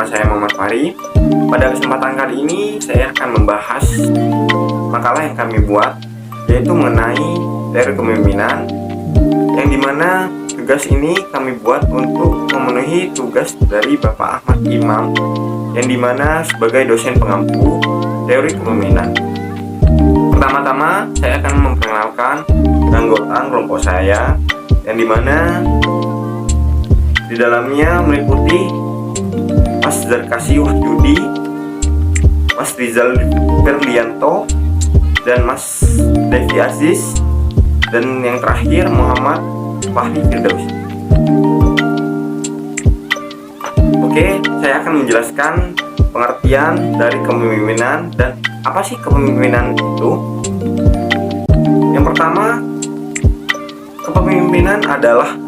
saya Muhammad Fahri. Pada kesempatan kali ini saya akan membahas makalah yang kami buat, yaitu mengenai teori kepemimpinan, yang dimana tugas ini kami buat untuk memenuhi tugas dari Bapak Ahmad Imam, yang dimana sebagai dosen pengampu teori kepemimpinan. Pertama-tama saya akan memperkenalkan anggota kelompok saya, yang dimana di dalamnya meliputi Mas Zarkasi Wahyudi, Mas Rizal Ferlianto, dan Mas Devi Aziz, dan yang terakhir Muhammad Fahri Firdausi. Oke, saya akan menjelaskan pengertian dari kepemimpinan dan apa sih kepemimpinan itu. Yang pertama, kepemimpinan adalah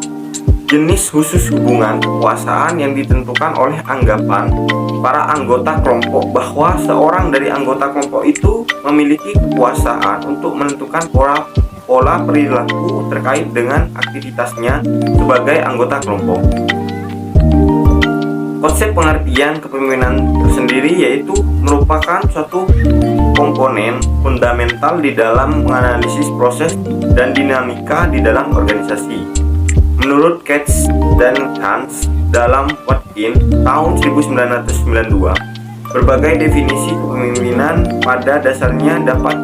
jenis khusus hubungan kekuasaan yang ditentukan oleh anggapan para anggota kelompok bahwa seorang dari anggota kelompok itu memiliki kekuasaan untuk menentukan pola perilaku terkait dengan aktivitasnya sebagai anggota kelompok. Konsep pengertian kepemimpinan tersendiri yaitu merupakan suatu komponen fundamental di dalam menganalisis proses dan dinamika di dalam organisasi. Menurut Katz dan Hans dalam Watkin tahun 1992, berbagai definisi kepemimpinan pada dasarnya dapat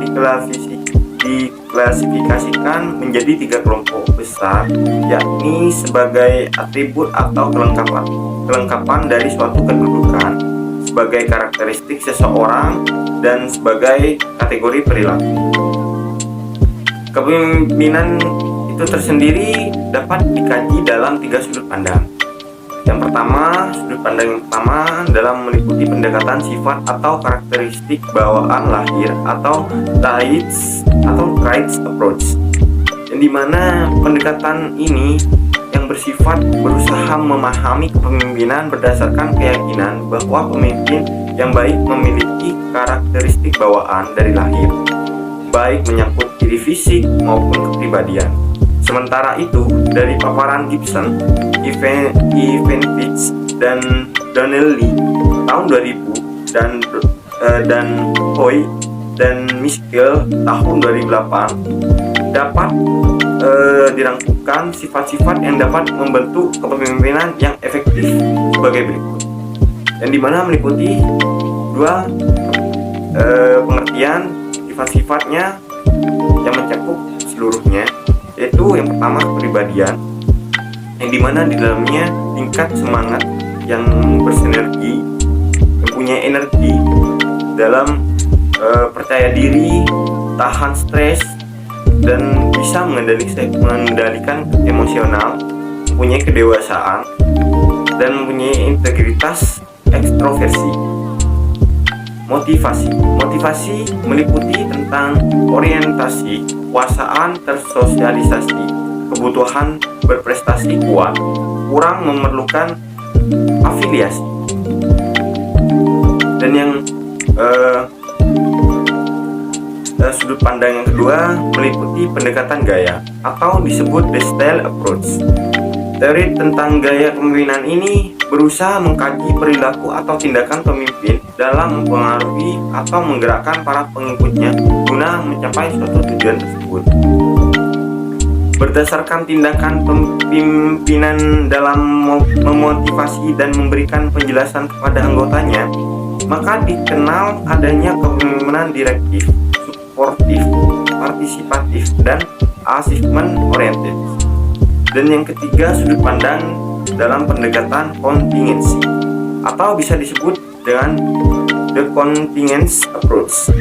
diklasifikasikan menjadi 3 kelompok besar, yakni sebagai atribut atau kelengkapan dari suatu kedudukan, sebagai karakteristik seseorang, dan sebagai kategori perilaku. Kepemimpinan itu tersendiri dapat dikaji dalam 3 sudut pandang. Yang pertama, sudut pandang yang pertama dalam meliputi pendekatan sifat atau karakteristik bawaan lahir atau traits approach, yang dimana pendekatan ini yang bersifat berusaha memahami kepemimpinan berdasarkan keyakinan bahwa pemimpin yang baik memiliki karakteristik bawaan dari lahir, baik menyangkut ciri fisik maupun kepribadian. Sementara itu, dari paparan Gibson, Evenpich, dan Donnelly tahun 2000 dan Hoy dan Miskell tahun 2008 dapat dirangkumkan sifat-sifat yang dapat membentuk kepemimpinan yang efektif sebagai berikut, yang dimana meliputi 2 pengertian sifat-sifatnya yang mencakup seluruhnya, yaitu yang pertama kepribadian, yang dimana di dalamnya tingkat semangat yang bersinergi, yang punya energi dalam percaya diri, tahan stres, dan bisa mengendalikan emosional, mempunyai kedewasaan, dan mempunyai integritas ekstroversi. Motivasi meliputi tentang orientasi, kekuasaan tersosialisasi, kebutuhan berprestasi kuat, kurang memerlukan afiliasi. Dan yang sudut pandang yang kedua meliputi pendekatan gaya atau disebut the style approach. Teori tentang gaya kepemimpinan ini berusaha mengkaji perilaku atau tindakan pemimpin dalam mempengaruhi atau menggerakkan para pengikutnya guna mencapai suatu tujuan tersebut. Berdasarkan tindakan pimpinan dalam memotivasi dan memberikan penjelasan kepada anggotanya, maka dikenal adanya kepemimpinan direktif, suportif, partisipatif, dan achievement oriented. Dan yang ketiga, sudut pandang dalam pendekatan kontingensi atau bisa disebut dengan the contingence approach,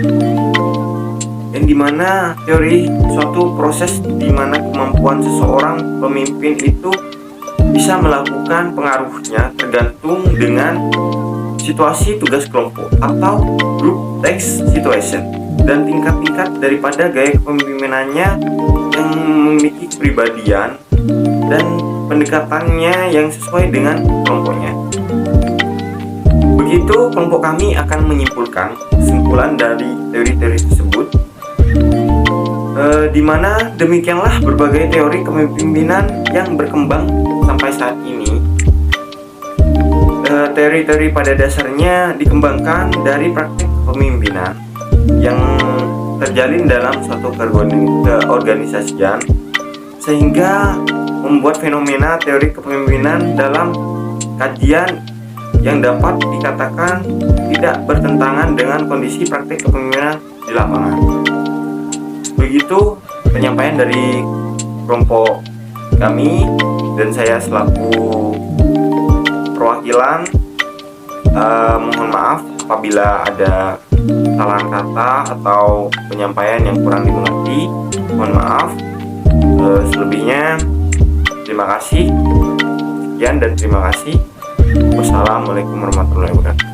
yang dimana teori suatu proses di mana kemampuan seseorang pemimpin itu bisa melakukan pengaruhnya tergantung dengan situasi tugas kelompok atau group task situation, dan tingkat-tingkat daripada gaya kepemimpinannya yang memiliki kepribadian dan pendekatannya yang sesuai dengan kelompoknya. Begitu kelompok kami akan menyimpulkan kesimpulan dari teori-teori tersebut, di mana demikianlah berbagai teori kepemimpinan yang berkembang sampai saat ini. teori-teori pada dasarnya dikembangkan dari praktik kepemimpinan yang terjalin dalam suatu keorganisasian, sehingga membuat fenomena teori kepemimpinan dalam kajian yang dapat dikatakan tidak bertentangan dengan kondisi praktik kepemimpinan di lapangan. Begitu penyampaian dari kelompok kami, dan saya selaku perwakilan mohon maaf apabila ada kesalahan kata atau penyampaian yang kurang dimengerti. Mohon maaf. Selebihnya terima kasih. Sekian dan terima kasih. Wassalamualaikum warahmatullahi wabarakatuh.